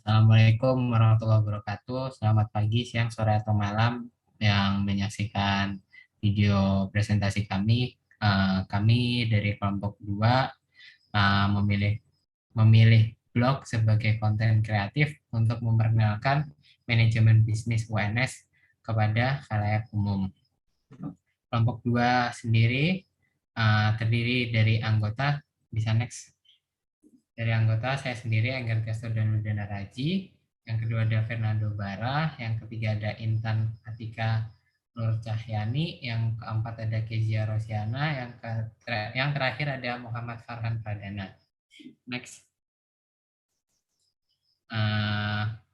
Assalamualaikum warahmatullahi wabarakatuh. Selamat pagi, siang, sore, atau malam yang menyaksikan video presentasi kami. Kami dari kelompok 2 memilih memilih blog sebagai konten kreatif untuk memperkenalkan manajemen bisnis UNS kepada khalayak umum. Kelompok 2 sendiri terdiri dari anggota, bisa next. Dari anggota saya sendiri, Enggar Tiasto dan Ludana Raji. Yang kedua ada Fernando Bara. Yang ketiga ada Intan Atika Nur Cahyani. Yang keempat ada Kezia Rosiana. Yang terakhir ada Muhammad Farhan Pradana. Next.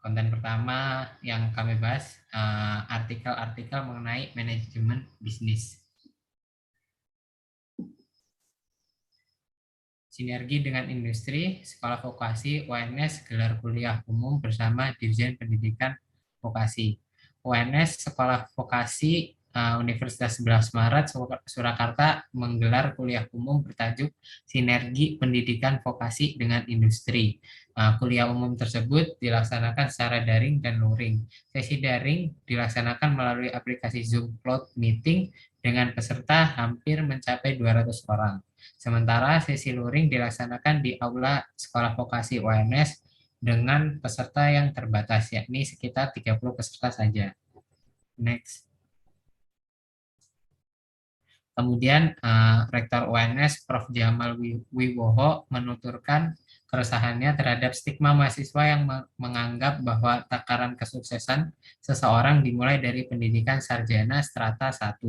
Konten pertama yang kami bahas artikel-artikel mengenai manajemen bisnis. Sinergi dengan industri, sekolah vokasi UNS gelar kuliah umum bersama Dirjen Pendidikan Vokasi. UNS Sekolah Vokasi Universitas 11 Maret Surakarta menggelar kuliah umum bertajuk Sinergi Pendidikan Vokasi dengan Industri. Kuliah umum tersebut dilaksanakan secara daring dan luring. Sesi daring dilaksanakan melalui aplikasi Zoom Cloud Meeting dengan peserta hampir mencapai 200 orang. Sementara sesi luring dilaksanakan di Aula Sekolah Vokasi UNS dengan peserta yang terbatas, yakni sekitar 30 peserta saja. Next. Kemudian Rektor UNS Prof. Jamal Wiwoho menuturkan keresahannya terhadap stigma mahasiswa yang menganggap bahwa takaran kesuksesan seseorang dimulai dari pendidikan sarjana strata 1.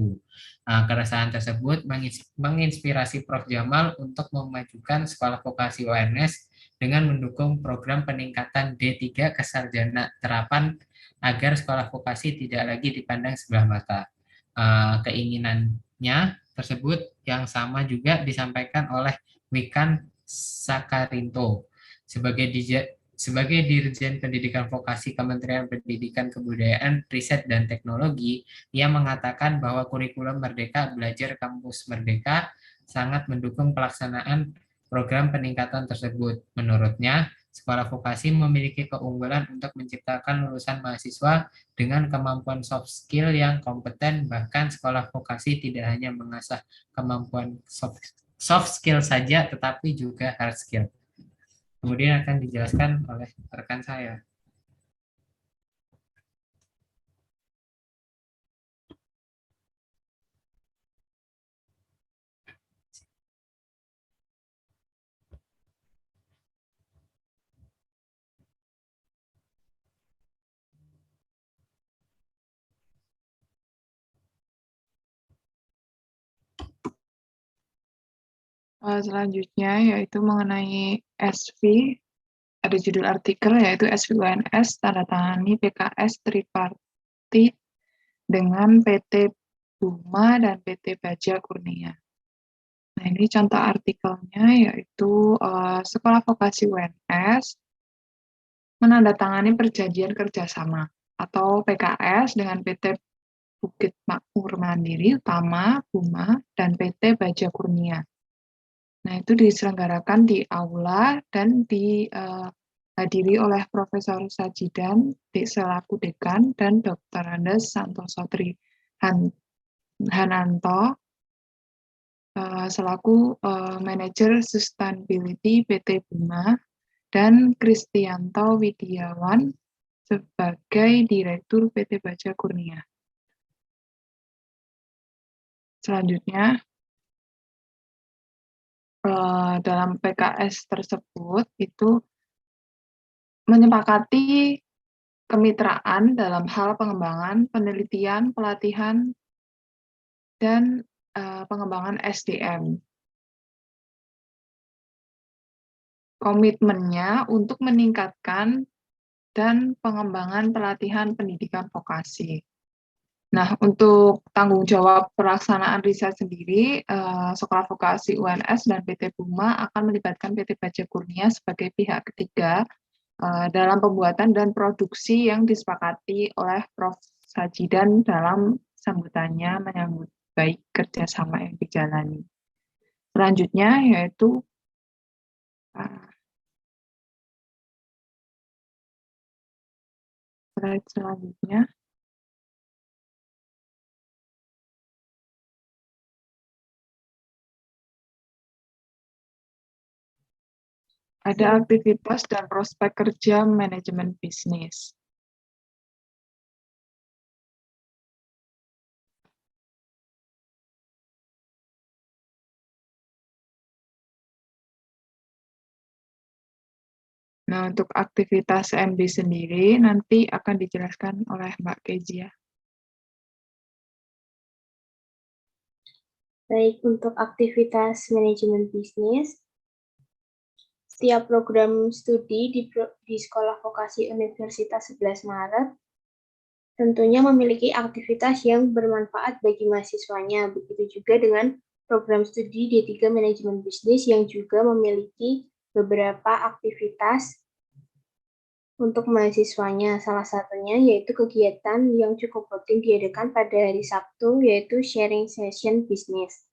Keresahan tersebut menginspirasi Prof. Jamal untuk memajukan sekolah vokasi UNS dengan mendukung program peningkatan D3 ke sarjana terapan agar sekolah vokasi tidak lagi dipandang sebelah mata. Keinginannya tersebut yang sama juga disampaikan oleh Wikan Sakarinto sebagai Dirjen Pendidikan Vokasi Kementerian Pendidikan Kebudayaan, Riset dan Teknologi. Ia mengatakan bahwa kurikulum Merdeka Belajar Kampus Merdeka sangat mendukung pelaksanaan program peningkatan tersebut. Menurutnya, sekolah vokasi memiliki keunggulan untuk menciptakan lulusan mahasiswa dengan kemampuan soft skill yang kompeten. Bahkan sekolah vokasi tidak hanya mengasah kemampuan soft skill saja, tetapi juga hard skill. Kemudian akan dijelaskan oleh rekan saya. Selanjutnya yaitu mengenai SV, ada judul artikel yaitu SV UNS tanda tangani PKS tripartit dengan PT Buma dan PT Baja Kurnia. Nah, ini contoh artikelnya yaitu Sekolah Vokasi UNS menandatangani perjanjian kerjasama atau PKS dengan PT Bukit Makmur Mandiri Utama Buma dan PT Baja Kurnia. Nah, itu diselenggarakan di aula dan dihadiri oleh Profesor Sajidan selaku dekan dan Dr. Andes Santoso Hananto selaku manajer sustainability PT Buma dan Kristianto Widiawan sebagai direktur PT Baja Kurnia. Selanjutnya, dalam PKS tersebut itu menyepakati kemitraan dalam hal pengembangan, penelitian, pelatihan, dan pengembangan SDM. Komitmennya untuk meningkatkan dan pengembangan pelatihan pendidikan vokasi. Nah, untuk tanggung jawab pelaksanaan riset sendiri, Sekolah Vokasi UNS dan PT Buma akan melibatkan PT Baja Kurnia sebagai pihak ketiga dalam pembuatan dan produksi yang disepakati oleh Prof. Sajidan dalam sambutannya menyambut baik kerjasama yang dijalani. Selanjutnya yaitu Slide selanjutnya. Ada aktivitas dan prospek kerja manajemen bisnis. Nah, untuk aktivitas MB sendiri nanti akan dijelaskan oleh Mbak Kezia. Baik, untuk aktivitas manajemen bisnis, setiap program studi di Sekolah Vokasi Universitas 11 Maret tentunya memiliki aktivitas yang bermanfaat bagi mahasiswanya. Begitu juga dengan program studi D3 Manajemen Bisnis yang juga memiliki beberapa aktivitas untuk mahasiswanya. Salah satunya yaitu kegiatan yang cukup rutin diadakan pada hari Sabtu, yaitu sharing session bisnis.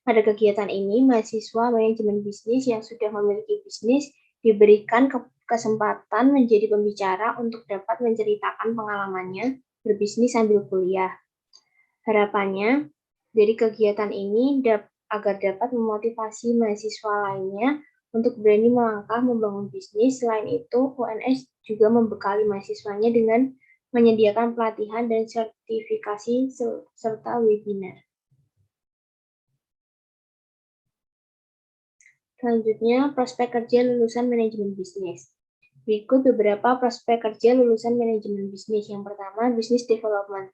Pada kegiatan ini, mahasiswa manajemen bisnis yang sudah memiliki bisnis diberikan kesempatan menjadi pembicara untuk dapat menceritakan pengalamannya berbisnis sambil kuliah. Harapannya, dari kegiatan ini agar dapat memotivasi mahasiswa lainnya untuk berani melangkah membangun bisnis. Selain itu, UNS juga membekali mahasiswanya dengan menyediakan pelatihan dan sertifikasi serta webinar. Selanjutnya, prospek kerja lulusan manajemen bisnis. Berikut beberapa prospek kerja lulusan manajemen bisnis. Yang pertama, business development.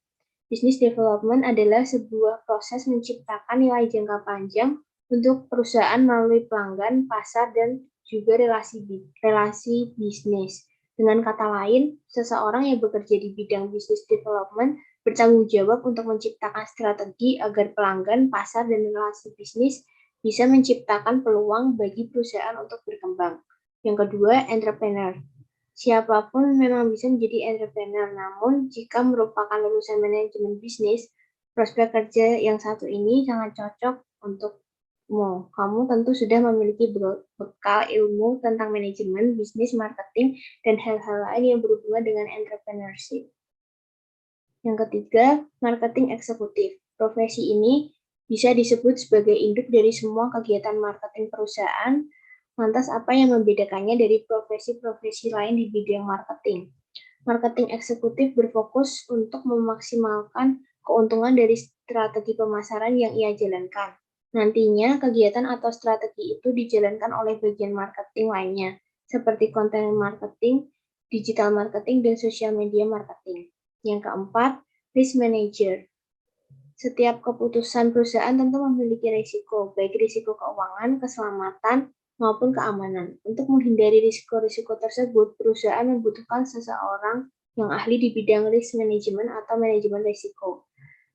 Business development adalah sebuah proses menciptakan nilai jangka panjang untuk perusahaan melalui pelanggan, pasar, dan juga relasi bisnis. Dengan kata lain, seseorang yang bekerja di bidang business development bertanggung jawab untuk menciptakan strategi agar pelanggan, pasar, dan relasi bisnis bisa menciptakan peluang bagi perusahaan untuk berkembang. Yang kedua, entrepreneur. Siapapun memang bisa menjadi entrepreneur, namun jika merupakan lulusan manajemen bisnis, prospek kerja yang satu ini sangat cocok untukmu. Kamu tentu sudah memiliki bekal ilmu tentang manajemen, bisnis, marketing, dan hal-hal lain yang berhubungan dengan entrepreneurship. Yang ketiga, marketing eksekutif. Profesi ini bisa disebut sebagai induk dari semua kegiatan marketing perusahaan. Lantas apa yang membedakannya dari profesi-profesi lain di bidang marketing? Marketing eksekutif berfokus untuk memaksimalkan keuntungan dari strategi pemasaran yang ia jalankan. Nantinya, kegiatan atau strategi itu dijalankan oleh bagian marketing lainnya, seperti content marketing, digital marketing, dan social media marketing. Yang keempat, risk manager. Setiap keputusan perusahaan tentu memiliki risiko, baik risiko keuangan, keselamatan, maupun keamanan. Untuk menghindari risiko-risiko tersebut, perusahaan membutuhkan seseorang yang ahli di bidang risk management atau manajemen risiko.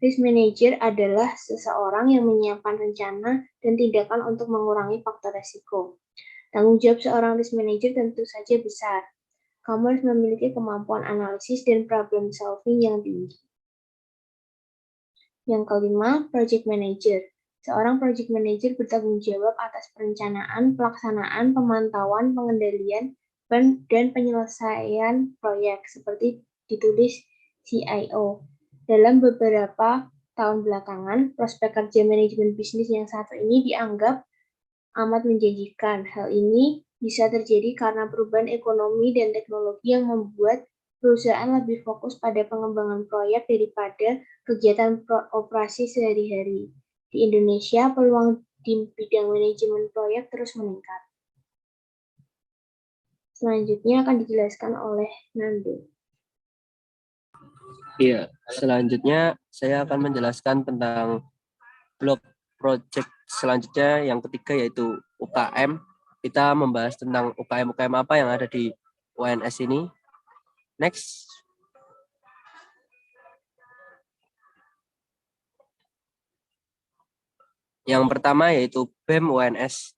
Risk manager adalah seseorang yang menyiapkan rencana dan tindakan untuk mengurangi faktor risiko. Tanggung jawab seorang risk manager tentu saja besar. Kamu harus memiliki kemampuan analisis dan problem solving yang tinggi. Yang kelima, project manager. Seorang project manager bertanggung jawab atas perencanaan, pelaksanaan, pemantauan, pengendalian, dan penyelesaian proyek, seperti ditulis CIO. Dalam beberapa tahun belakangan, prospek kerja manajemen bisnis yang satu ini dianggap amat menjanjikan. Hal ini bisa terjadi karena perubahan ekonomi dan teknologi yang membuat perusahaan lebih fokus pada pengembangan proyek daripada kegiatan operasi sehari-hari. Di Indonesia, peluang di bidang manajemen proyek terus meningkat. Selanjutnya akan dijelaskan oleh Nando. Iya, selanjutnya saya akan menjelaskan tentang blok project selanjutnya yang ketiga, yaitu UKM. Kita membahas tentang UKM-UKM apa yang ada di UNS ini. Next. Yang pertama yaitu BEM UNS.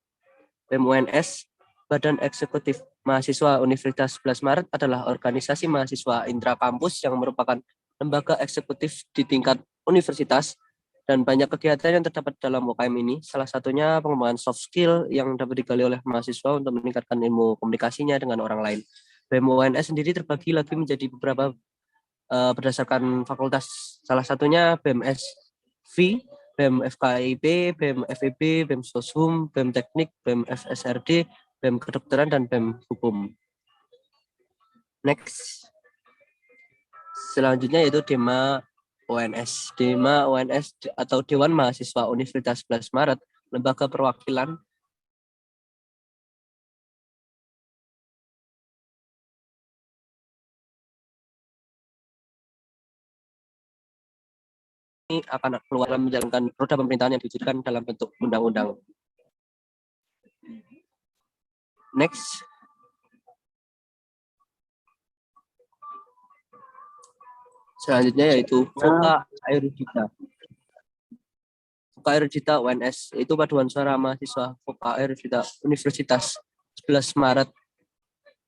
BEM UNS, Badan Eksekutif Mahasiswa Universitas 11 Maret, adalah organisasi mahasiswa intrakampus yang merupakan lembaga eksekutif di tingkat universitas, dan banyak kegiatan yang terdapat dalam UKM ini. Salah satunya pengembangan soft skill yang dapat digali oleh mahasiswa untuk meningkatkan ilmu komunikasinya dengan orang lain. BEM UNS sendiri terbagi lagi menjadi beberapa berdasarkan fakultas, salah satunya BEM-SV, BEM FKIP, BEM FEB, BEM Soshum, BEM Teknik, BEM FSRD, BEM Kedokteran, dan BEM Hukum. Next. Selanjutnya yaitu DEMA UNS. DEMA UNS atau Dewan Mahasiswa Universitas 11 Maret, lembaga perwakilan ini akan keluar dalam menjalankan roda pemerintahan yang diwujudkan dalam bentuk undang-undang. Next. Selanjutnya yaitu Voka Erudita. Voka Erudita UNS, itu paduan suara mahasiswa Voka Erudita Universitas 11 Maret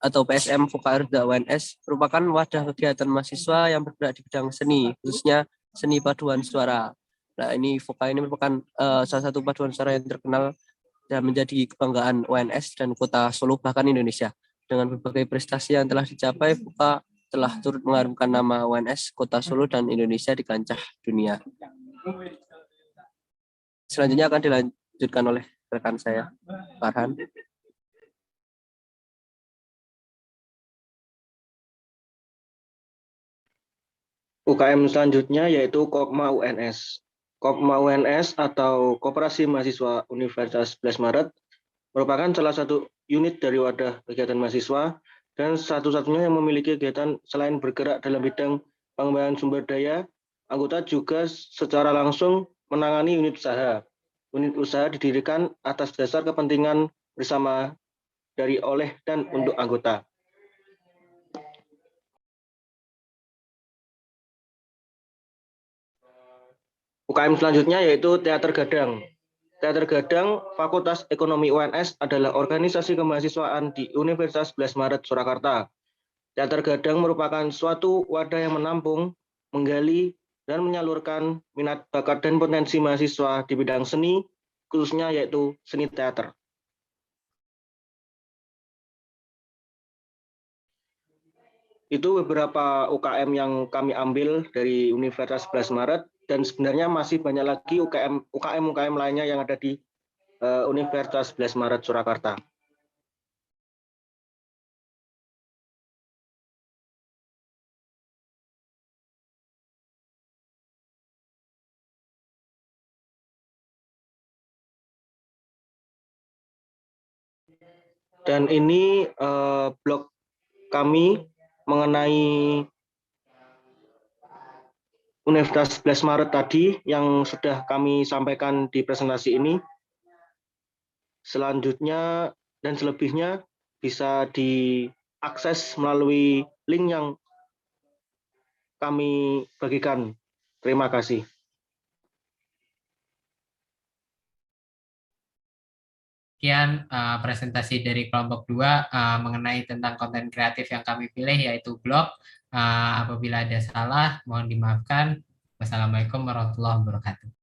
atau PSM Voka Erudita UNS merupakan wadah kegiatan mahasiswa yang bergerak di bidang seni, khususnya seni paduan suara. Nah, ini Voka ini merupakan salah satu paduan suara yang terkenal dan menjadi kebanggaan UNS dan Kota Solo bahkan Indonesia. Dengan berbagai prestasi yang telah dicapai, Voka telah turut mengharumkan nama UNS, Kota Solo, dan Indonesia di kancah dunia. Selanjutnya akan dilanjutkan oleh rekan saya, Farhan. UKM selanjutnya yaitu Kopma UNS. Kopma UNS atau Koperasi Mahasiswa Universitas 11 Maret merupakan salah satu unit dari wadah kegiatan mahasiswa dan satu-satunya yang memiliki kegiatan selain bergerak dalam bidang pengembangan sumber daya, anggota juga secara langsung menangani unit usaha. Unit usaha didirikan atas dasar kepentingan bersama dari oleh dan untuk anggota. UKM selanjutnya yaitu Teater Gadang. Teater Gadang Fakultas Ekonomi UNS adalah organisasi kemahasiswaan di Universitas 11 Maret Surakarta. Teater Gadang merupakan suatu wadah yang menampung, menggali, dan menyalurkan minat, bakat, dan potensi mahasiswa di bidang seni, khususnya yaitu seni teater. Itu beberapa UKM yang kami ambil dari Universitas 11 Maret, dan sebenarnya masih banyak lagi UKM lainnya yang ada di Universitas 11 Maret Surakarta. Dan ini blog kami mengenai Universitas 11 Maret tadi yang sudah kami sampaikan di presentasi ini. Selanjutnya dan selebihnya bisa diakses melalui link yang kami bagikan. Terima kasih. Sekian presentasi dari kelompok 2 mengenai tentang konten kreatif yang kami pilih, yaitu blog. Apabila ada salah, mohon dimaafkan. Wassalamualaikum warahmatullahi wabarakatuh.